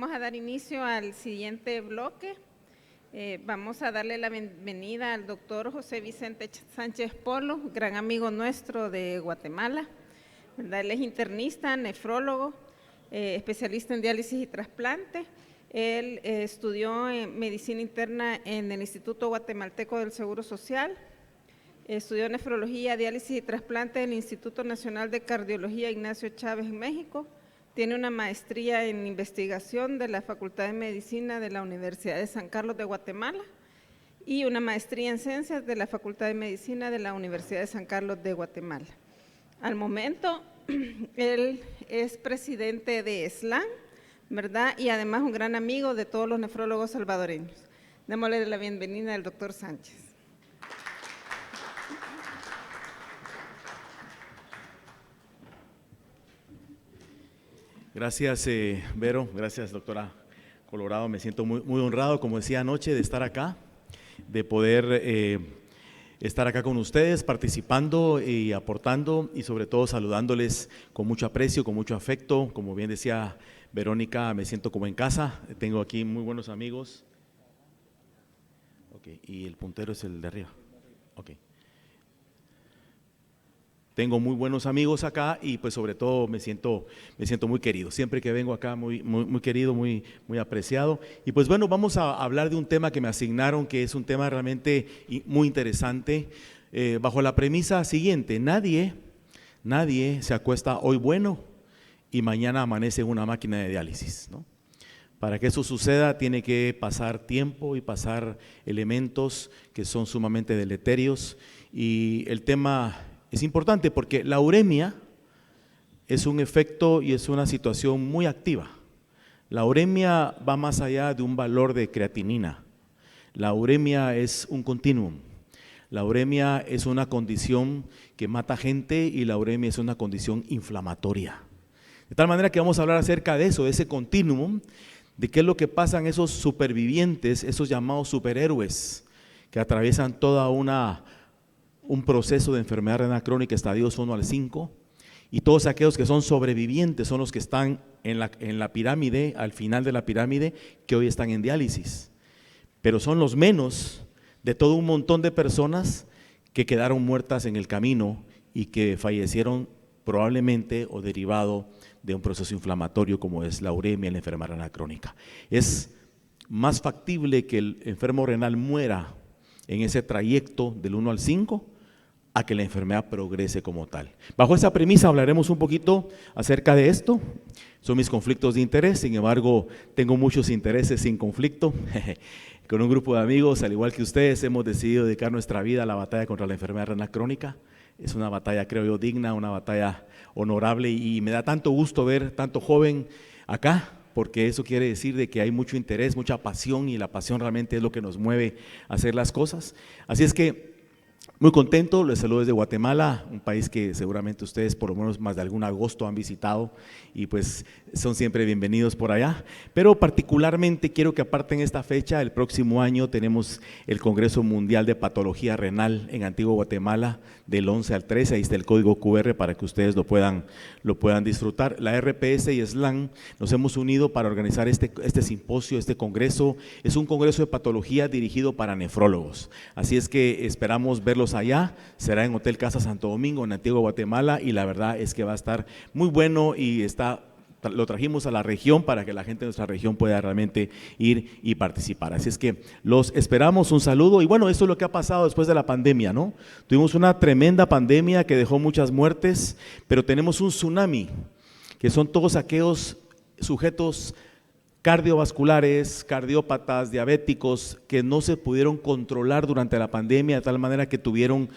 Vamos a dar inicio al siguiente bloque. Vamos a darle la bienvenida al doctor José Vicente Sánchez Polo, gran amigo nuestro de Guatemala, ¿verdad? Él es internista, nefrólogo, especialista en diálisis y trasplante. Él estudió en medicina interna en el Instituto Guatemalteco del Seguro Social, estudió nefrología, diálisis y trasplante en el Instituto Nacional de Cardiología Ignacio Chávez en México. Tiene una maestría en investigación de la Facultad de Medicina de la Universidad de San Carlos de Guatemala y una maestría en ciencias de la Facultad de Medicina de la Universidad de San Carlos de Guatemala. Al momento, él es presidente de SLAN, ¿verdad? Y además un gran amigo de todos los nefrólogos salvadoreños. Démosle la bienvenida al doctor Sánchez. Gracias, Vero, gracias, doctora Colorado. Me siento muy honrado, como decía anoche, de estar acá, de poder estar acá con ustedes, participando y aportando y sobre todo saludándoles con mucho aprecio, con mucho afecto. Como bien decía Verónica, me siento como en casa, tengo aquí muy buenos amigos. Okay, y el puntero es el de arriba. Okay. Tengo muy buenos amigos acá y pues sobre todo me siento muy querido. Siempre que vengo acá muy querido, muy apreciado. Y pues bueno, vamos a hablar de un tema que me asignaron, que es un tema realmente muy interesante, bajo la premisa siguiente: nadie se acuesta hoy bueno y mañana amanece en una máquina de diálisis, ¿no? Para que eso suceda tiene que pasar tiempo y pasar elementos que son sumamente deleterios, y el tema es importante porque la uremia es un efecto y es una situación muy activa. La uremia va más allá de un valor de creatinina. La uremia es un continuum. La uremia es una condición que mata gente y la uremia es una condición inflamatoria. De tal manera que vamos a hablar acerca de eso, de ese continuum, de qué es lo que pasa en esos supervivientes, esos llamados superhéroes que atraviesan toda un proceso de enfermedad renal crónica estadios 1 al 5, y todos aquellos que son sobrevivientes son los que están en la pirámide, al final de la pirámide, que hoy están en diálisis, pero son los menos de todo un montón de personas que quedaron muertas en el camino y que fallecieron probablemente o derivado de un proceso inflamatorio como es la uremia en la enfermedad renal crónica. Es más factible que el enfermo renal muera en ese trayecto del 1 al 5 a que la enfermedad progrese como tal. Bajo esa premisa hablaremos un poquito acerca de esto. Son mis conflictos de interés, sin embargo, tengo muchos intereses sin conflicto. Con un grupo de amigos, al igual que ustedes, hemos decidido dedicar nuestra vida a la batalla contra la enfermedad renal crónica. Es una batalla, creo yo, digna, una batalla honorable, y me da tanto gusto ver tanto joven acá, porque eso quiere decir de que hay mucho interés, mucha pasión, y la pasión realmente es lo que nos mueve a hacer las cosas. Así es que muy contento, les saludo desde Guatemala, un país que seguramente ustedes por lo menos más de algún agosto han visitado y pues son siempre bienvenidos por allá, pero particularmente quiero que aparten esta fecha. El próximo año tenemos el Congreso Mundial de Patología Renal en Antigua Guatemala del 11 al 13, ahí está el código QR para que ustedes lo puedan disfrutar. La RPS y SLAN nos hemos unido para organizar este simposio, este congreso. Es un congreso de patología dirigido para nefrólogos, así es que esperamos verlos allá. Será en Hotel Casa Santo Domingo en Antigua Guatemala y la verdad es que va a estar muy bueno y lo trajimos a la región para que la gente de nuestra región pueda realmente ir y participar. Así es que los esperamos, un saludo. Y bueno, esto es lo que ha pasado después de la pandemia, ¿no? Tuvimos una tremenda pandemia que dejó muchas muertes, pero tenemos un tsunami, que son todos aquellos sujetos cardiovasculares, cardiópatas, diabéticos, que no se pudieron controlar durante la pandemia, de tal manera que tuvieron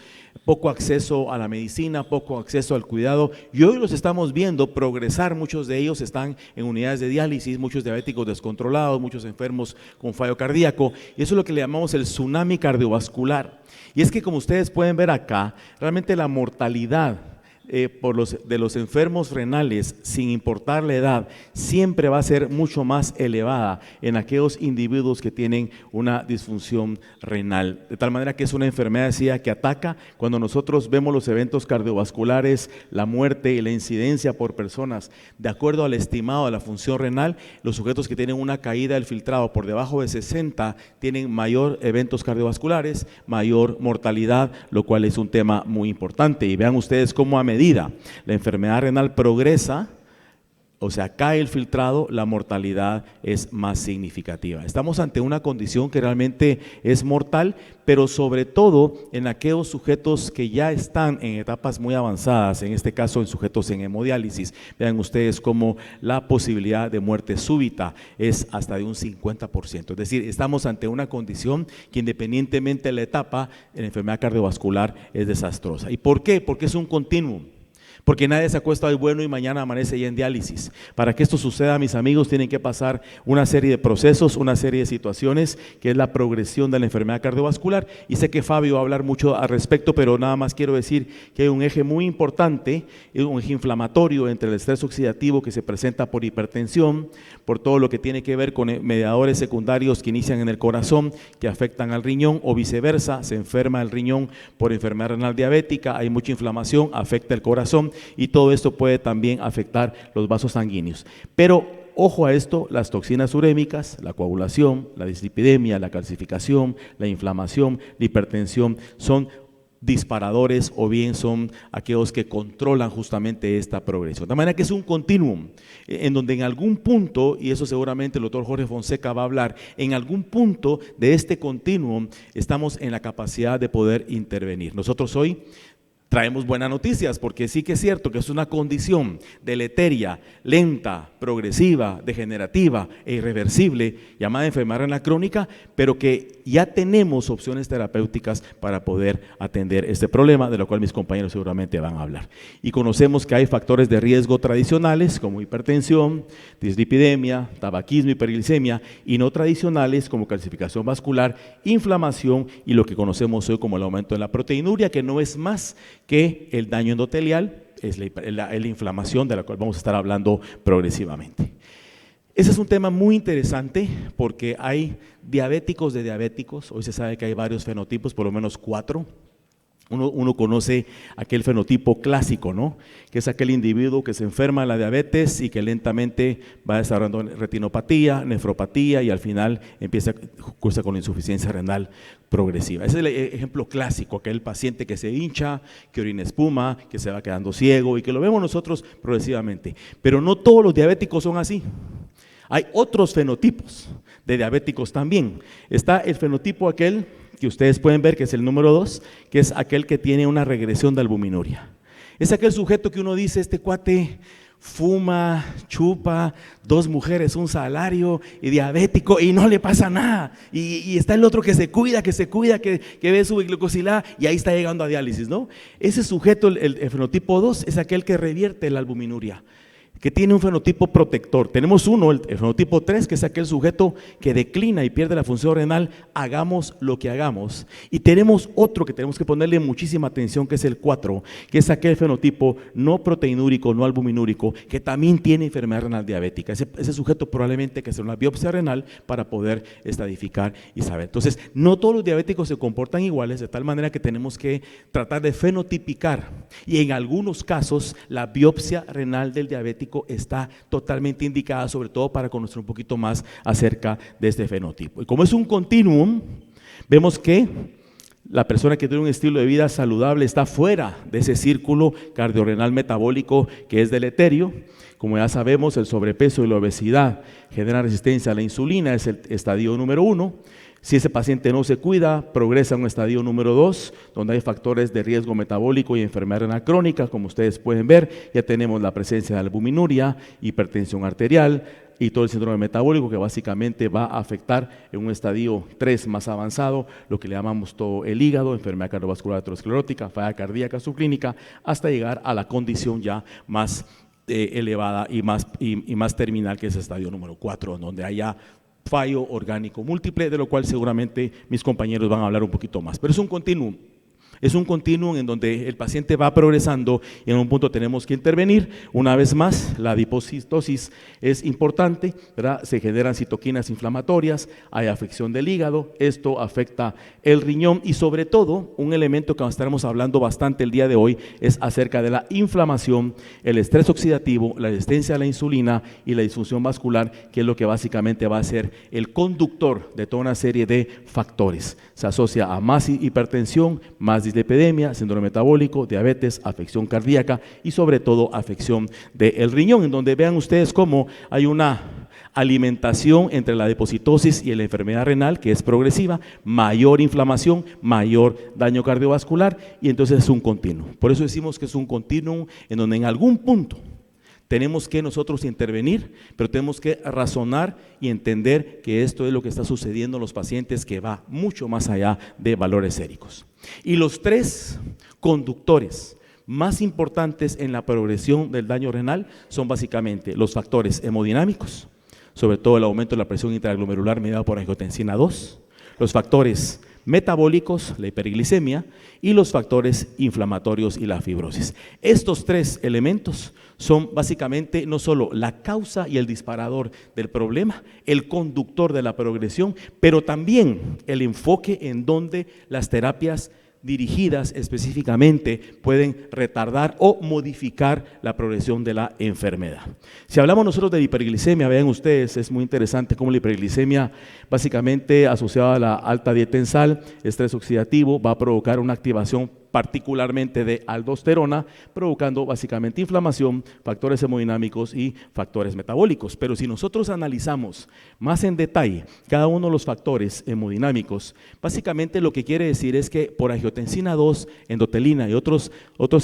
poco acceso a la medicina, poco acceso al cuidado, y hoy los estamos viendo progresar. Muchos de ellos están en unidades de diálisis, muchos diabéticos descontrolados, muchos enfermos con fallo cardíaco, y eso es lo que le llamamos el tsunami cardiovascular. Y es que, como ustedes pueden ver acá, realmente la mortalidad de los enfermos renales, sin importar la edad, siempre va a ser mucho más elevada en aquellos individuos que tienen una disfunción renal. De tal manera que es una enfermedad, decía, que ataca. Cuando nosotros vemos los eventos cardiovasculares, la muerte y la incidencia por personas, de acuerdo al estimado de la función renal, los sujetos que tienen una caída del filtrado por debajo de 60 tienen mayor eventos cardiovasculares, mayor mortalidad, lo cual es un tema muy importante. Y vean ustedes cómo a medida la enfermedad renal progresa, o sea, cae el filtrado, la mortalidad es más significativa. Estamos ante una condición que realmente es mortal, pero sobre todo en aquellos sujetos que ya están en etapas muy avanzadas, en este caso en sujetos en hemodiálisis. Vean ustedes cómo la posibilidad de muerte súbita es hasta de un 50%. Es decir, estamos ante una condición que, independientemente de la etapa, en la enfermedad cardiovascular es desastrosa. ¿Y por qué? Porque es un continuum. Porque nadie se acuesta hoy bueno y mañana amanece ya en diálisis. Para que esto suceda, mis amigos, tienen que pasar una serie de procesos, una serie de situaciones, que es la progresión de la enfermedad cardiovascular. Y sé que Fabio va a hablar mucho al respecto, pero nada más quiero decir que hay un eje muy importante, un eje inflamatorio entre el estrés oxidativo que se presenta por hipertensión, por todo lo que tiene que ver con mediadores secundarios que inician en el corazón, que afectan al riñón, o viceversa, se enferma el riñón por enfermedad renal diabética, hay mucha inflamación, afecta el corazón, y todo esto puede también afectar los vasos sanguíneos. Pero ojo a esto, las toxinas urémicas, la coagulación, la dislipidemia, la calcificación, la inflamación, la hipertensión son disparadores, o bien son aquellos que controlan justamente esta progresión. De manera que es un continuum en donde en algún punto, y eso seguramente el doctor Jorge Fonseca va a hablar, en algún punto de este continuum estamos en la capacidad de poder intervenir. Nosotros hoy traemos buenas noticias, porque sí que es cierto que es una condición deleteria, lenta, progresiva, degenerativa e irreversible, llamada enfermedad renal crónica, pero que ya tenemos opciones terapéuticas para poder atender este problema, de lo cual mis compañeros seguramente van a hablar. Y conocemos que hay factores de riesgo tradicionales como hipertensión, dislipidemia, tabaquismo, hiperglicemia, y no tradicionales como calcificación vascular, inflamación y lo que conocemos hoy como el aumento de la proteinuria, que no es más que el daño endotelial, es la inflamación, de la cual vamos a estar hablando progresivamente. Ese es un tema muy interesante porque hay diabéticos de diabéticos. Hoy se sabe que hay varios fenotipos, por lo menos 4. Uno conoce aquel fenotipo clásico, ¿no? Que es aquel individuo que se enferma de la diabetes y que lentamente va desarrollando retinopatía, nefropatía, y al final cursa con insuficiencia renal progresiva. Ese es el ejemplo clásico, aquel paciente que se hincha, que orina espuma, que se va quedando ciego y que lo vemos nosotros progresivamente. Pero no todos los diabéticos son así. Hay otros fenotipos de diabéticos también. Está el fenotipo aquel que ustedes pueden ver, que es el número 2, que es aquel que tiene una regresión de albuminuria. Es aquel sujeto que uno dice, este cuate fuma, chupa, 2 mujeres, un salario, y diabético, y no le pasa nada. Y está el otro que se cuida, que ve su glucosilada, y ahí está llegando a diálisis, ¿no? Ese sujeto, el fenotipo 2, es aquel que revierte la albuminuria, que tiene un fenotipo protector. Tenemos uno, el fenotipo 3, que es aquel sujeto que declina y pierde la función renal, hagamos lo que hagamos. Y tenemos otro que tenemos que ponerle muchísima atención, que es el 4, que es aquel fenotipo no proteinúrico, no albuminúrico, que también tiene enfermedad renal diabética. Ese sujeto probablemente hay que hacer una biopsia renal para poder estadificar y saber. Entonces, no todos los diabéticos se comportan iguales, de tal manera que tenemos que tratar de fenotipicar. Y en algunos casos, la biopsia renal del diabético está totalmente indicada, sobre todo para conocer un poquito más acerca de este fenotipo. Y como es un continuum, vemos que la persona que tiene un estilo de vida saludable está fuera de ese círculo cardiorrenal metabólico que es deleterio. Como ya sabemos, el sobrepeso y la obesidad generan resistencia a la insulina, es el estadio número 1. Si ese paciente no se cuida, progresa a un estadio número 2, donde hay factores de riesgo metabólico y enfermedad renal crónica. Como ustedes pueden ver, ya tenemos la presencia de albuminuria, hipertensión arterial y todo el síndrome metabólico, que básicamente va a afectar en un estadio 3 más avanzado, lo que le llamamos todo el hígado, enfermedad cardiovascular aterosclerótica, falla cardíaca subclínica, hasta llegar a la condición ya más elevada y más terminal, que es el estadio número 4, donde haya fallo orgánico múltiple, de lo cual seguramente mis compañeros van a hablar un poquito más. Pero es un continuum. Es un continuum en donde el paciente va progresando y en un punto tenemos que intervenir. Una vez más, la adipocitosis es importante, ¿verdad? Se generan citoquinas inflamatorias, hay afección del hígado, esto afecta el riñón y sobre todo un elemento que estaremos hablando bastante el día de hoy es acerca de la inflamación, el estrés oxidativo, la resistencia a la insulina y la disfunción vascular, que es lo que básicamente va a ser el conductor de toda una serie de factores. Se asocia a más hipertensión, más dislipidemia, síndrome metabólico, diabetes, afección cardíaca y sobre todo afección del riñón, en donde vean ustedes cómo hay una alimentación entre la adipocitosis y la enfermedad renal que es progresiva, mayor inflamación, mayor daño cardiovascular y entonces es un continuo. Por eso decimos que es un continuum en donde en algún punto tenemos que nosotros intervenir, pero tenemos que razonar y entender que esto es lo que está sucediendo en los pacientes, que va mucho más allá de valores séricos. Y los tres conductores más importantes en la progresión del daño renal son básicamente los factores hemodinámicos, sobre todo el aumento de la presión intraglomerular mediado por angiotensina 2, los factores metabólicos, la hiperglicemia y los factores inflamatorios y la fibrosis. Estos tres elementos son básicamente no solo la causa y el disparador del problema, el conductor de la progresión, pero también el enfoque en donde las terapias dirigidas específicamente pueden retardar o modificar la progresión de la enfermedad. Si hablamos nosotros de hiperglicemia, vean ustedes, es muy interesante cómo la hiperglicemia básicamente asociada a la alta dieta en sal, estrés oxidativo, va a provocar una activación particularmente de aldosterona, provocando básicamente inflamación, factores hemodinámicos y factores metabólicos. Pero si nosotros analizamos más en detalle cada uno de los factores hemodinámicos, básicamente lo que quiere decir es que por angiotensina 2, endotelina y otros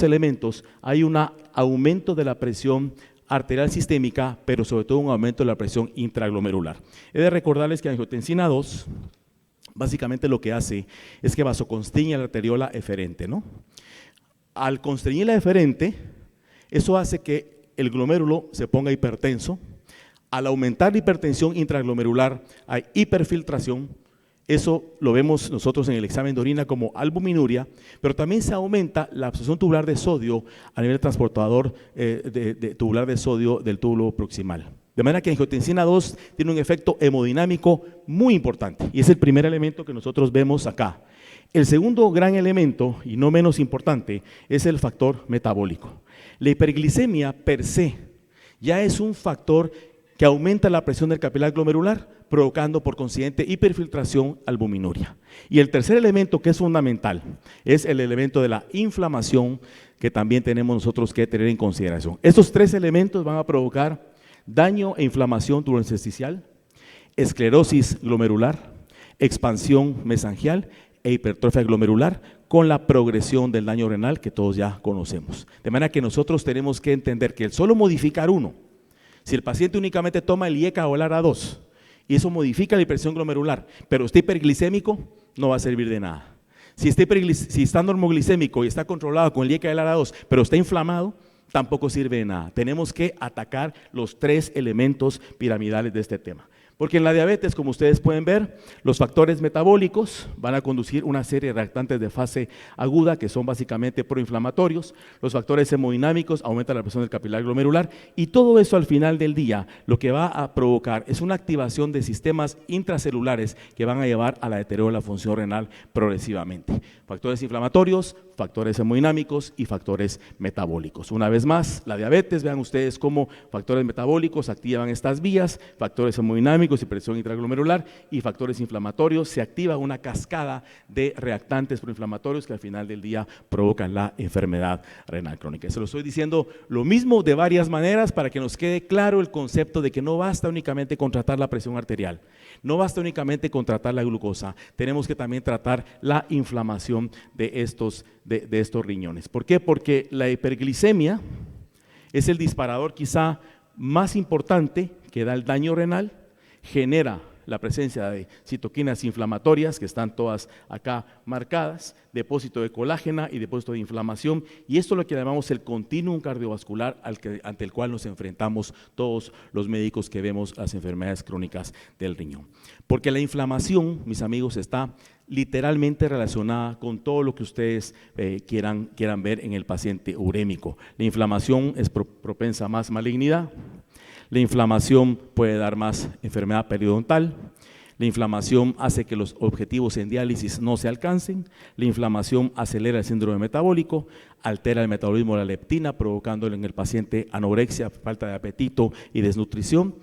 elementos hay un aumento de la presión arterial sistémica, pero sobre todo un aumento de la presión intraglomerular. He de recordarles que angiotensina 2 básicamente lo que hace es que vasoconstriñe la arteriola eferente, ¿no? Al constreñir la eferente, eso hace que el glomérulo se ponga hipertenso. Al aumentar la hipertensión intraglomerular, hay hiperfiltración. Eso lo vemos nosotros en el examen de orina como albuminuria, pero también se aumenta la absorción tubular de sodio a nivel transportador tubular de sodio del túbulo proximal. De manera que angiotensina 2 tiene un efecto hemodinámico muy importante y es el primer elemento que nosotros vemos acá. El segundo gran elemento, y no menos importante, es el factor metabólico. La hiperglicemia per se ya es un factor que aumenta la presión del capilar glomerular, provocando por consiguiente hiperfiltración, albuminuria. Y el tercer elemento que es fundamental es el elemento de la inflamación, que también tenemos nosotros que tener en consideración. Estos tres elementos van a provocar daño e inflamación tubulointersticial, esclerosis glomerular, expansión mesangial e hipertrofia glomerular con la progresión del daño renal que todos ya conocemos. De manera que nosotros tenemos que entender que el solo modificar uno, si el paciente únicamente toma el IECA o el ARA2 y eso modifica la hipertensión glomerular, pero está hiperglicémico, no va a servir de nada. Si está normoglicémico y está controlado con el IECA y el ARA2, pero está inflamado, tampoco sirve de nada. Tenemos que atacar los tres elementos piramidales de este tema. Porque en la diabetes, como ustedes pueden ver, los factores metabólicos van a conducir una serie de reactantes de fase aguda que son básicamente proinflamatorios. Los factores hemodinámicos aumentan la presión del capilar glomerular y todo eso al final del día lo que va a provocar es una activación de sistemas intracelulares que van a llevar a la deterioro de la función renal progresivamente. Factores inflamatorios, factores hemodinámicos y factores metabólicos. Una vez más, la diabetes, vean ustedes cómo factores metabólicos activan estas vías, factores hemodinámicos y presión intraglomerular y factores inflamatorios, se activa una cascada de reactantes proinflamatorios que al final del día provocan la enfermedad renal crónica. Se lo estoy diciendo lo mismo de varias maneras para que nos quede claro el concepto de que no basta únicamente con tratar la presión arterial, no basta únicamente con tratar la glucosa, tenemos que también tratar la inflamación de estos riñones. ¿Por qué? Porque la hiperglicemia es el disparador quizá más importante que da el daño renal, genera la presencia de citoquinas inflamatorias, que están todas acá marcadas, depósito de colágena y depósito de inflamación, y esto es lo que llamamos el continuum cardiovascular ante el cual nos enfrentamos todos los médicos que vemos las enfermedades crónicas del riñón. Porque la inflamación, mis amigos, está literalmente relacionada con todo lo que ustedes quieran ver en el paciente urémico. La inflamación es propensa a más malignidad, la inflamación puede dar más enfermedad periodontal, la inflamación hace que los objetivos en diálisis no se alcancen, la inflamación acelera el síndrome metabólico, altera el metabolismo de la leptina, provocándole en el paciente anorexia, falta de apetito y desnutrición.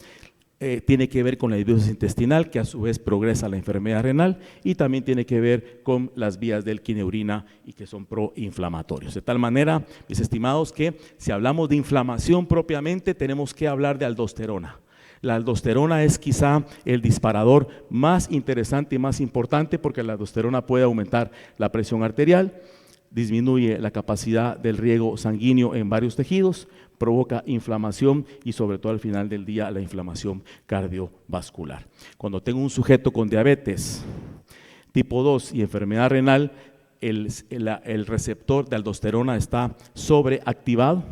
Tiene que ver con la disbiosis intestinal, que a su vez progresa la enfermedad renal, y también tiene que ver con las vías del quineurina y que son proinflamatorios. De tal manera, mis estimados, que si hablamos de inflamación propiamente, tenemos que hablar de aldosterona. La aldosterona es quizá el disparador más interesante y más importante, porque la aldosterona puede aumentar la presión arterial, disminuye la capacidad del riego sanguíneo en varios tejidos, provoca inflamación y sobre todo al final del día la inflamación cardiovascular. Cuando tengo un sujeto con diabetes tipo 2 y enfermedad renal, el receptor de aldosterona está sobreactivado.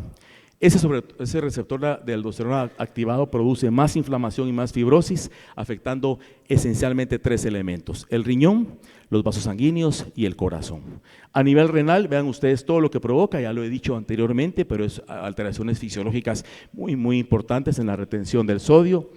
Ese receptor de aldosterona activado produce más inflamación y más fibrosis, afectando esencialmente 3 elementos: el riñón, los vasos sanguíneos y el corazón. A nivel renal, vean ustedes todo lo que provoca, ya lo he dicho anteriormente, pero es alteraciones fisiológicas muy importantes en la retención del sodio,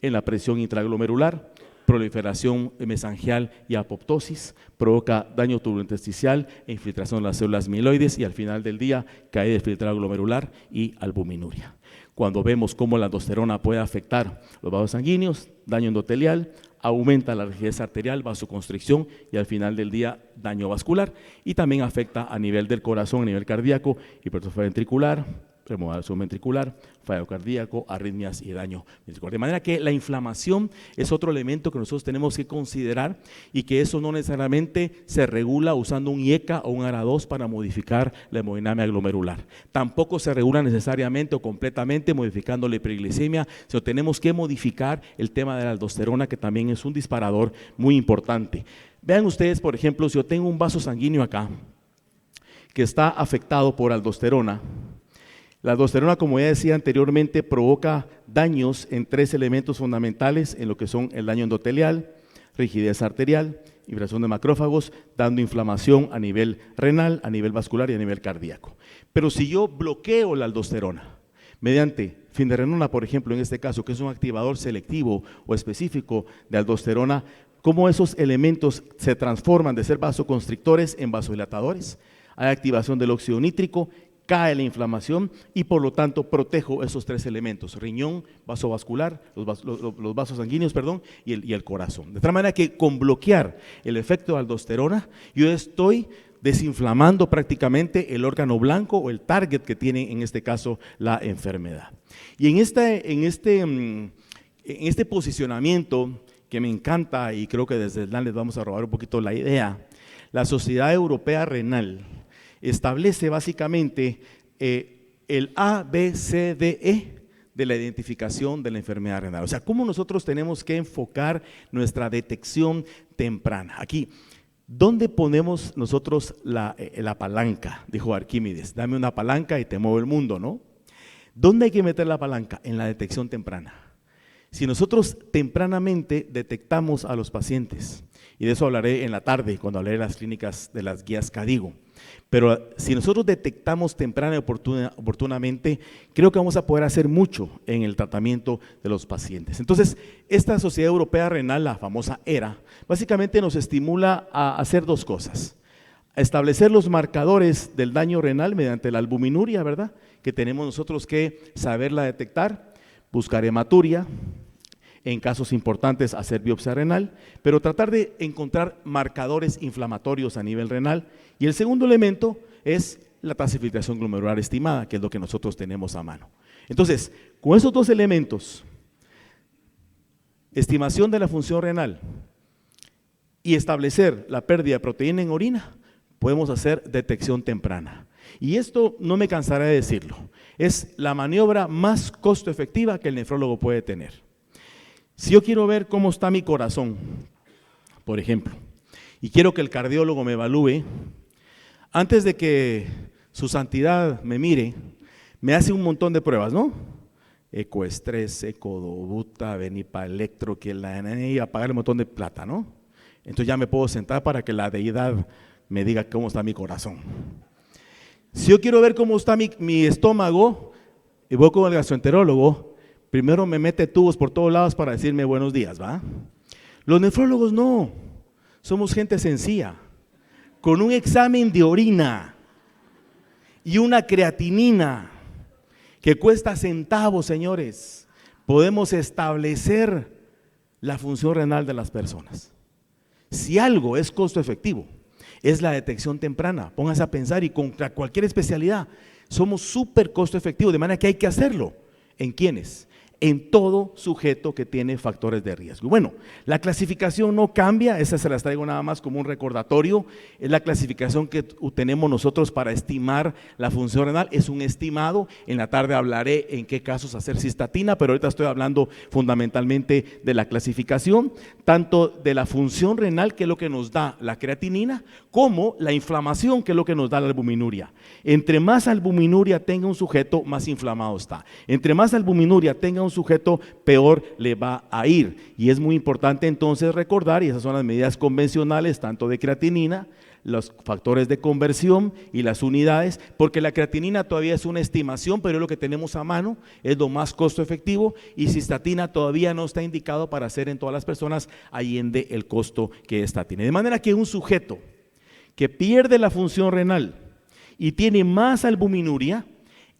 en la presión intraglomerular, proliferación mesangial y apoptosis, provoca daño tubulointersticial e infiltración de las células mieloides y al final del día caída del filtrado glomerular y albuminuria. Cuando vemos cómo la aldosterona puede afectar los vasos sanguíneos, daño endotelial, aumenta la rigidez arterial, vasoconstricción y al final del día daño vascular, y también afecta a nivel del corazón, a nivel cardíaco, hipertrofia ventricular, remodelación ventricular, fallo cardíaco, arritmias y daño ventricular. De manera que la inflamación es otro elemento que nosotros tenemos que considerar, y que eso no necesariamente se regula usando un IECA o un ARA2 para modificar la hemodinamia glomerular. Tampoco se regula necesariamente o completamente modificando la hiperglicemia, sino tenemos que modificar el tema de la aldosterona, que también es un disparador muy importante. Vean ustedes, por ejemplo, si yo tengo un vaso sanguíneo acá que está afectado por aldosterona, la aldosterona, como ya decía anteriormente, provoca daños en 3 elementos fundamentales, en lo que son el daño endotelial, rigidez arterial, vibración de macrófagos, dando inflamación a nivel renal, a nivel vascular y a nivel cardíaco. Pero si yo bloqueo la aldosterona mediante finderrenona, por ejemplo, en este caso, que es un activador selectivo o específico de aldosterona, ¿cómo esos elementos se transforman de ser vasoconstrictores en vasodilatadores? Hay activación del óxido nítrico, cae la inflamación y por lo tanto protejo esos 3 elementos: riñón, vaso vascular, los vasos sanguíneos, y el corazón. De tal manera que con bloquear el efecto de aldosterona, yo estoy desinflamando prácticamente el órgano blanco o el target que tiene en este caso la enfermedad. Y en este posicionamiento que me encanta, y creo que desde el les vamos a robar un poquito la idea, la Sociedad Europea Renal establece básicamente el ABCDE de la identificación de la enfermedad renal. O sea, cómo nosotros tenemos que enfocar nuestra detección temprana. Aquí, ¿dónde ponemos nosotros la palanca? Dijo Arquímedes: dame una palanca y te muevo el mundo, ¿no? ¿Dónde hay que meter la palanca? En la detección temprana. Si nosotros tempranamente detectamos a los pacientes, y de eso hablaré en la tarde cuando hablaré de las clínicas de las guías CADIGO, pero si nosotros detectamos temprana y oportunamente, creo que vamos a poder hacer mucho en el tratamiento de los pacientes. Entonces, esta Sociedad Europea Renal, la famosa ERA, básicamente nos estimula a hacer 2 cosas: a establecer los marcadores del daño renal mediante la albuminuria, ¿verdad?, que tenemos nosotros que saberla detectar, buscar hematuria, en casos importantes hacer biopsia renal, pero tratar de encontrar marcadores inflamatorios a nivel renal. Y el segundo elemento es la tasa de filtración glomerular estimada, que es lo que nosotros tenemos a mano. Entonces, con esos 2 elementos, estimación de la función renal y establecer la pérdida de proteína en orina, podemos hacer detección temprana. Y esto no me cansaré de decirlo, es la maniobra más costo efectiva que el nefrólogo puede tener. Si yo quiero ver cómo está mi corazón, por ejemplo, y quiero que el cardiólogo me evalúe, antes de que su santidad me mire, me hace un montón de pruebas, ¿no? Ecoestrés, ecodobuta, venipa electro, que y a pagar un montón de plata, ¿no? Entonces ya me puedo sentar para que la deidad me diga cómo está mi corazón. Si yo quiero ver cómo está mi estómago, y voy con el gastroenterólogo, primero me mete tubos por todos lados para decirme buenos días, ¿va? Los nefrólogos no, somos gente sencilla, con un examen de orina y una creatinina que cuesta centavos, señores, podemos establecer la función renal de las personas. Si algo es costo efectivo, es la detección temprana. Póngase a pensar, y contra cualquier especialidad somos súper costo efectivo, de manera que hay que hacerlo. ¿En quiénes? En todo sujeto que tiene factores de riesgo. Bueno, la clasificación no cambia, esa se las traigo nada más como un recordatorio, es la clasificación que tenemos nosotros para estimar la función renal, es un estimado. En la tarde hablaré en qué casos hacer cistatina, pero ahorita estoy hablando fundamentalmente de la clasificación, tanto de la función renal, que es lo que nos da la creatinina, como la inflamación, que es lo que nos da la albuminuria. Entre más albuminuria tenga un sujeto, más inflamado está. Entre más albuminuria tenga un sujeto, peor le va a ir. Y es muy importante entonces recordar, y esas son las medidas convencionales, tanto de creatinina, los factores de conversión y las unidades, porque la creatinina todavía es una estimación, pero es lo que tenemos a mano, es lo más costo efectivo, y cistatina todavía no está indicado para hacer en todas las personas, allende el costo que esta tiene. De manera que un sujeto que pierde la función renal y tiene más albuminuria,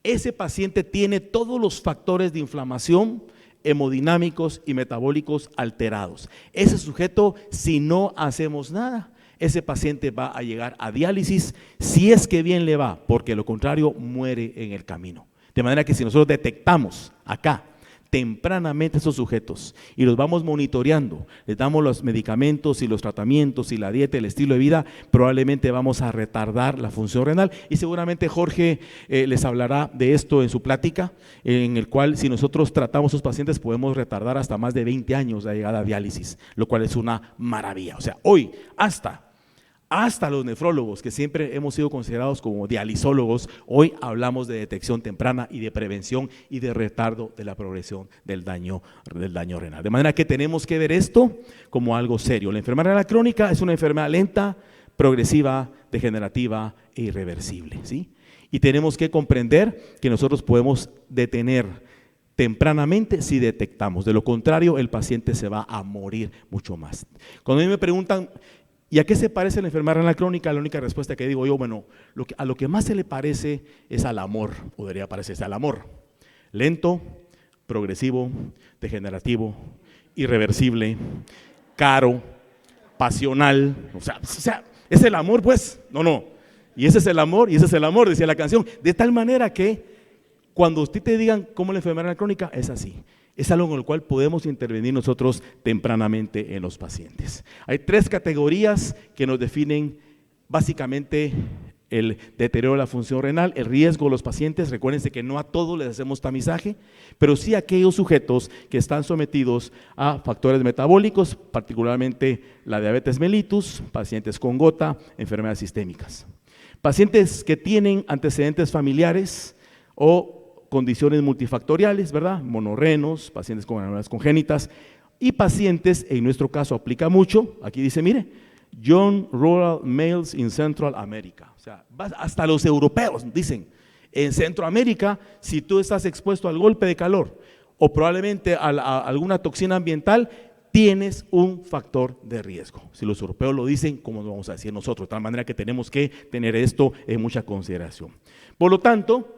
ese paciente tiene todos los factores de inflamación, hemodinámicos y metabólicos alterados. Ese sujeto, si no hacemos nada, ese paciente va a llegar a diálisis, si es que bien le va, porque lo contrario muere en el camino. De manera que si nosotros detectamos acá tempranamente esos sujetos y los vamos monitoreando, les damos los medicamentos y los tratamientos y la dieta, el estilo de vida, probablemente vamos a retardar la función renal, y seguramente Jorge les hablará de esto en su plática, en el cual si nosotros tratamos a esos pacientes podemos retardar hasta más de 20 años la llegada a diálisis, lo cual es una maravilla. O sea, hoy hasta los nefrólogos, que siempre hemos sido considerados como dialisólogos, hoy hablamos de detección temprana y de prevención y de retardo de la progresión del daño renal. De manera que tenemos que ver esto como algo serio. La enfermedad renal crónica es una enfermedad lenta, progresiva, degenerativa e irreversible, ¿sí? Y tenemos que comprender que nosotros podemos detener tempranamente si detectamos. De lo contrario, el paciente se va a morir mucho más. Cuando a mí me preguntan, ¿y a qué se parece la enfermedad renal crónica? La única respuesta que digo yo, bueno, a lo que más se le parece es al amor, podría parecerse al amor. Lento, progresivo, degenerativo, irreversible, caro, pasional, o sea, es el amor, pues, no. Y ese es el amor, decía la canción, de tal manera que cuando usted te digan cómo la enfermedad renal crónica, es así. Es algo con el cual podemos intervenir nosotros tempranamente en los pacientes. Hay 3 categorías que nos definen básicamente el deterioro de la función renal, el riesgo de los pacientes. Recuérdense que no a todos les hacemos tamizaje, pero sí a aquellos sujetos que están sometidos a factores metabólicos, particularmente la diabetes mellitus, pacientes con gota, enfermedades sistémicas. Pacientes que tienen antecedentes familiares o condiciones multifactoriales, ¿verdad? Monorrenos, pacientes con enfermedades congénitas y pacientes, en nuestro caso aplica mucho, aquí dice, mire, young rural males in Central America, o sea, hasta los europeos dicen, en Centroamérica, si tú estás expuesto al golpe de calor o probablemente a alguna toxina ambiental, tienes un factor de riesgo. Si los europeos lo dicen, ¿cómo lo vamos a decir nosotros? De tal manera que tenemos que tener esto en mucha consideración. Por lo tanto,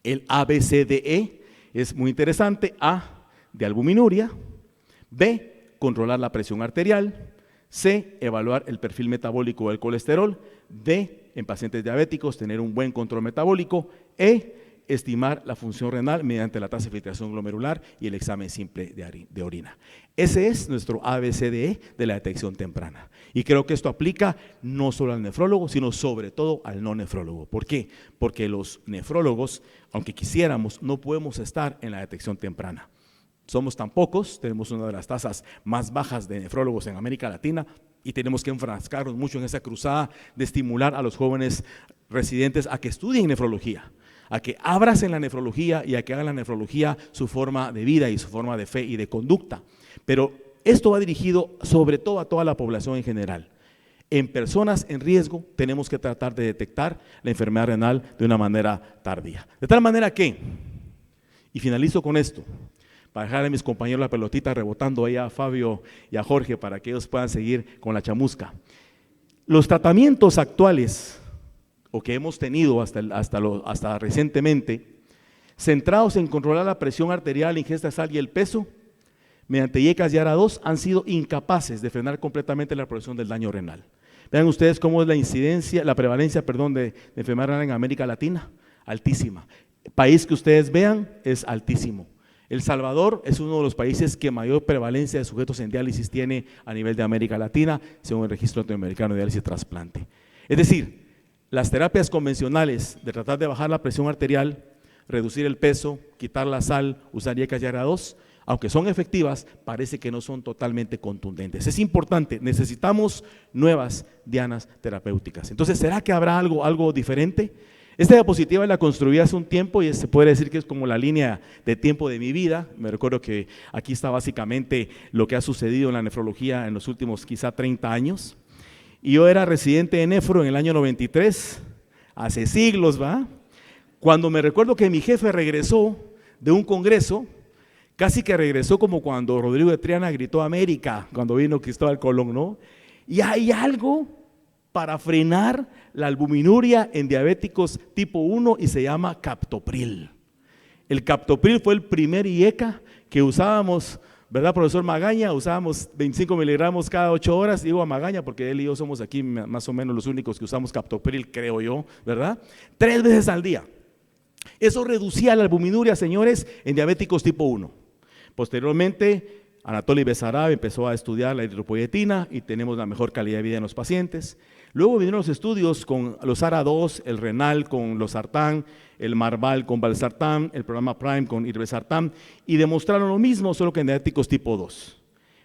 el ABCDE es muy interesante. A, de albuminuria. B, controlar la presión arterial. C, evaluar el perfil metabólico del colesterol. D, en pacientes diabéticos, tener un buen control metabólico. E, estimar la función renal mediante la tasa de filtración glomerular y el examen simple de orina. Ese es nuestro ABCDE de la detección temprana. Y creo que esto aplica no solo al nefrólogo, sino sobre todo al no nefrólogo. ¿Por qué? Porque los nefrólogos, aunque quisiéramos, no podemos estar en la detección temprana. somos tan pocos, tenemos una de las tasas más bajas de nefrólogos en América Latina y tenemos que enfrascarnos mucho en esa cruzada de estimular a los jóvenes residentes a que estudien nefrología, a que abracen la nefrología y a que hagan la nefrología su forma de vida y su forma de fe y de conducta. Pero esto va dirigido sobre todo a toda la población en general. En personas en riesgo tenemos que tratar de detectar la enfermedad renal de una manera tardía. De tal manera que, y finalizo con esto, para dejar a mis compañeros la pelotita rebotando ahí a Fabio y a Jorge para que ellos puedan seguir con la chamusca. Los tratamientos actuales, o que hemos tenido hasta recientemente, centrados en controlar la presión arterial, la ingesta de sal y el peso, mediante IECAS y ARA2, han sido incapaces de frenar completamente la progresión del daño renal. Vean ustedes cómo es la prevalencia de enfermedad renal en América Latina, altísima. El país que ustedes vean es altísimo. El Salvador es uno de los países que mayor prevalencia de sujetos en diálisis tiene a nivel de América Latina, según el Registro Latinoamericano de Diálisis y Trasplante. Es decir, las terapias convencionales de tratar de bajar la presión arterial, reducir el peso, quitar la sal, usar IECAS y ARA2, aunque son efectivas, parece que no son totalmente contundentes. Es importante, necesitamos nuevas dianas terapéuticas. Entonces, ¿será que habrá algo diferente? Esta diapositiva la construí hace un tiempo y se puede decir que es como la línea de tiempo de mi vida. Me recuerdo que aquí está básicamente lo que ha sucedido en la nefrología en los últimos quizá 30 años. Y yo era residente de nefro en el año 93, hace siglos, ¿va? Cuando me recuerdo que mi jefe regresó de un congreso, casi que regresó como cuando Rodrigo de Triana gritó América, cuando vino Cristóbal Colón, ¿no? Y hay algo para frenar la albuminuria en diabéticos tipo 1 y se llama captopril. El captopril fue el primer IECA que usábamos, ¿verdad, profesor Magaña? Usábamos 25 miligramos cada 8 horas, digo a Magaña porque él y yo somos aquí más o menos los únicos que usamos captopril, creo yo, ¿verdad? 3 veces al día. Eso reducía la albuminuria, señores, en diabéticos tipo 1. Posteriormente, Anatoly Besarab empezó a estudiar la eritropoyetina y tenemos la mejor calidad de vida en los pacientes. Luego vinieron los estudios con los ARA2, el renal con losartán, el Marval con valsartán, el programa Prime con irbesartán y demostraron lo mismo, solo que en diabéticos tipo 2.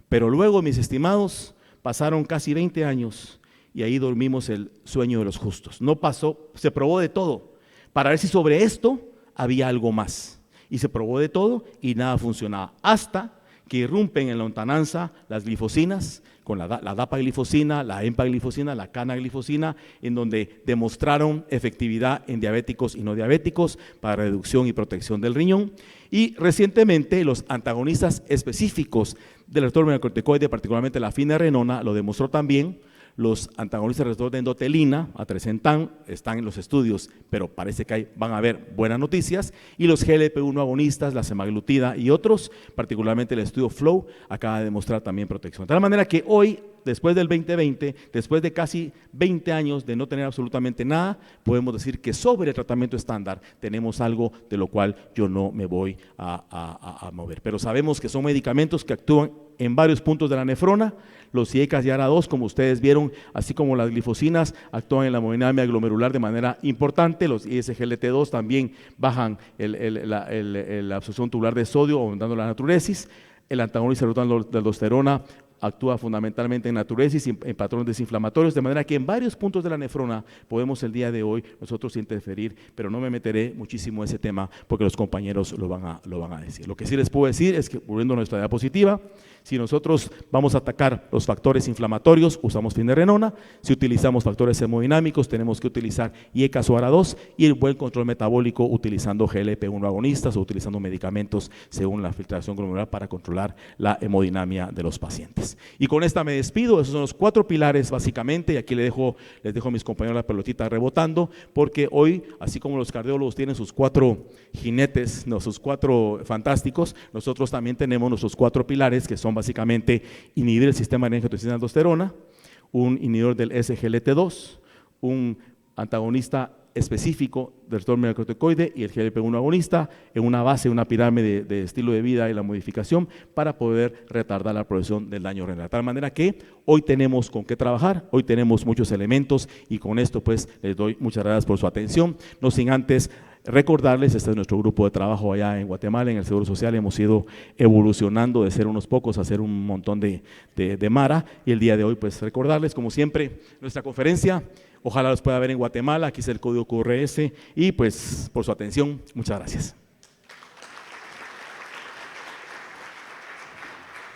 Pero luego, mis estimados, pasaron casi 20 años y ahí dormimos el sueño de los justos. No pasó, se probó de todo para ver si sobre esto había algo más. Y se probó de todo y nada funcionaba, hasta que irrumpen en la lontananza las glifosinas, con la dapaglifosina, la empaglifosina, la canaglifosina, en donde demostraron efectividad en diabéticos y no diabéticos para reducción y protección del riñón. Y recientemente los antagonistas específicos del receptor mineralocorticoide, particularmente la finerenona, lo demostró también. Los antagonistas del receptor de endotelina, atresentan, están en los estudios, pero parece que van a haber buenas noticias. Y los GLP-1 agonistas, la semaglutida y otros, particularmente el estudio FLOW, acaba de demostrar también protección. De tal manera que hoy, después del 2020, después de casi 20 años de no tener absolutamente nada, podemos decir que sobre el tratamiento estándar tenemos algo de lo cual yo no me voy a mover. Pero sabemos que son medicamentos que actúan en varios puntos de la nefrona. Los IECAS y ARA2, como ustedes vieron, así como las glifosinas, actúan en la hemodinamia glomerular de manera importante. Los ISGLT2 también bajan la absorción tubular de sodio, aumentando la natriuresis. El antagonista de la aldosterona actúa fundamentalmente en natriuresis y en patrones desinflamatorios, de manera que en varios puntos de la nefrona podemos el día de hoy nosotros interferir, pero no me meteré muchísimo en ese tema porque los compañeros lo van a decir. Lo que sí les puedo decir es que, volviendo a nuestra diapositiva, si nosotros vamos a atacar los factores inflamatorios, usamos finerenona. Si utilizamos factores hemodinámicos, tenemos que utilizar IECAS o ARA2, y el buen control metabólico utilizando GLP-1 agonistas o utilizando medicamentos según la filtración glomerular para controlar la hemodinamia de los pacientes. Y con esta me despido. Esos son los 4 pilares básicamente, y aquí les dejo a mis compañeros la pelotita rebotando, porque hoy, así como los cardiólogos tienen sus 4 jinetes, sus 4 fantásticos, nosotros también tenemos nuestros 4 pilares, que son básicamente inhibir el sistema de aldosterona, un inhibidor del SGLT2, un antagonista específico del receptor mineralocorticoide y el GLP-1 agonista en una base, una pirámide de estilo de vida y la modificación para poder retardar la progresión del daño renal. De tal manera que hoy tenemos con qué trabajar, hoy tenemos muchos elementos, y con esto pues les doy muchas gracias por su atención, no sin antes recordarles, este es nuestro grupo de trabajo allá en Guatemala, en el Seguro Social. Hemos ido evolucionando de ser unos pocos a ser un montón de mara, y el día de hoy pues recordarles, como siempre, nuestra conferencia. Ojalá los pueda ver en Guatemala. Aquí es el código QRS, y pues por su atención, muchas gracias.